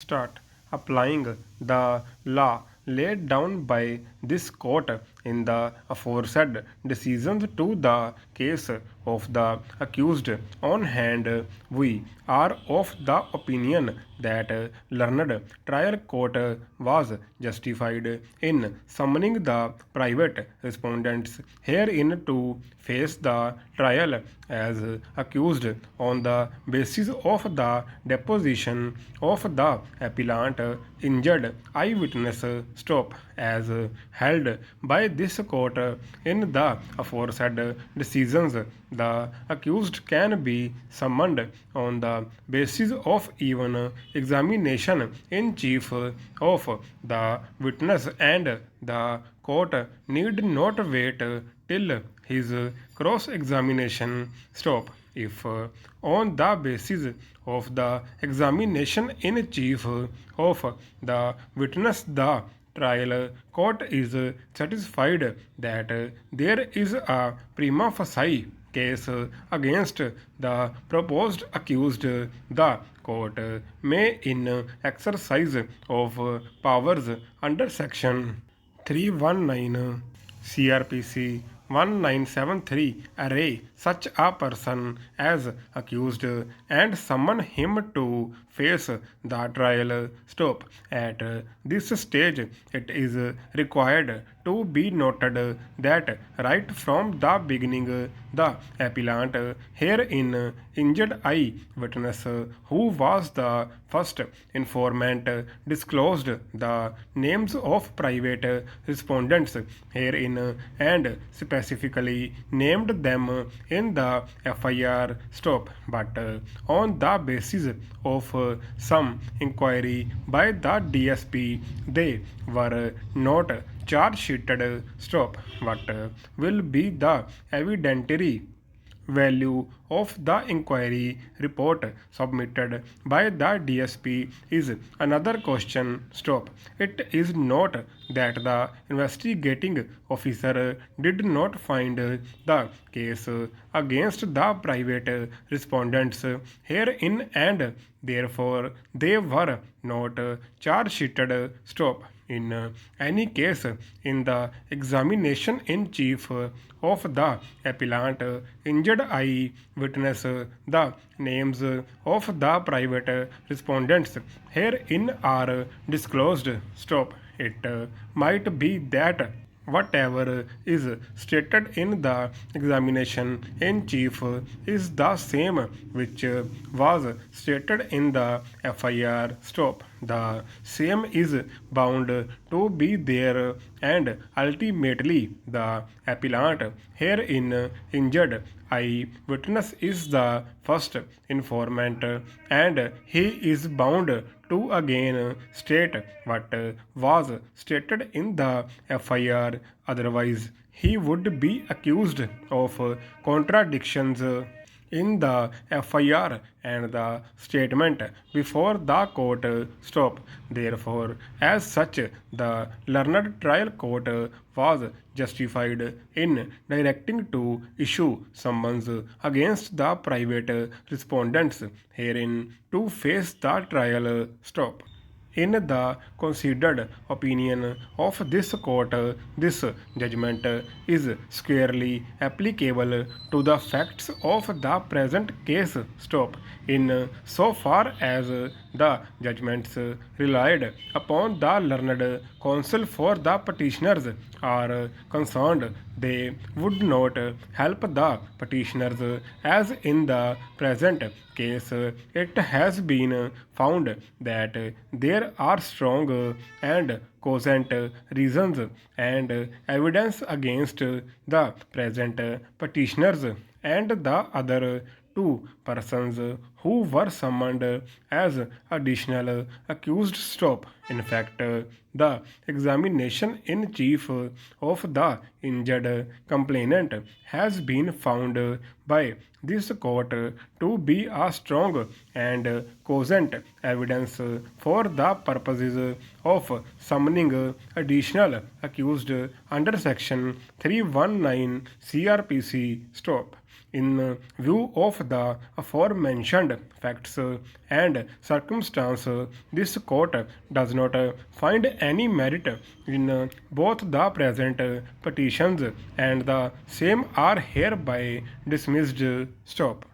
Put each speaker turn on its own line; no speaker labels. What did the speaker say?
start applying the law laid down by this court in the aforesaid decisions to the case of the accused. On hand, we are of the opinion that learned trial court was justified in summoning the private respondents herein to face the trial as accused on the basis of the deposition of the appellant injured eyewitness stop as held by this court in the aforesaid decisions. The accused can be summoned on the basis of even examination in chief of the witness, and the court need not wait till his cross examination stop if on the basis of the examination in chief of the witness the trial court is satisfied that there is a prima facie case against the proposed accused. The court may, in exercise of powers under section 319 CRPC 1973, array such a person as accused and summon him to face the trial stop. At this stage, it is required to be noted that right from the beginning, the appellant herein injured eye witness, who was the first informant, disclosed the names of private respondents herein and specifically named them in the FIR stop, but on the basis of some inquiry by the DSP, they were not charge sheeted stop. What will be the evidentiary value of the inquiry report submitted by the DSP is another question stop. It is not that the investigating officer did not find the case against the private respondents herein and therefore they were not charge sheeted stop. In any case, in the examination in chief of the appellant injured eye witness, the names of the private respondents herein are disclosed stop. It might be that whatever is stated in the examination in chief is the same which was stated in the FIR stop. The same is bound to be there, and ultimately the appellant herein injured eye witness is the first informant, and he is bound to again state what was stated in the FIR, otherwise, he would be accused of contradictions in the FIR and the statement before the court stop. Therefore, as such, the learned trial court was justified in directing to issue summons against the private respondents herein to face the trial stop. In the considered opinion of this court, this judgment is squarely applicable to the facts of the present case stop. In so far as the judgments relied upon the learned counsel for the petitioners are concerned, they would not help the petitioners, as in the present case it has been found that there are strong and cogent reasons and evidence against the present petitioners and the other two persons who were summoned as additional accused stop. In fact, the examination in chief of the injured complainant has been found by this court to be a strong and cogent evidence for the purposes of summoning additional accused under section 319 CRPC stop. In view of the aforementioned facts and circumstances, this court does not find any merit in both the present petitions, and the same are hereby dismissed. Stop.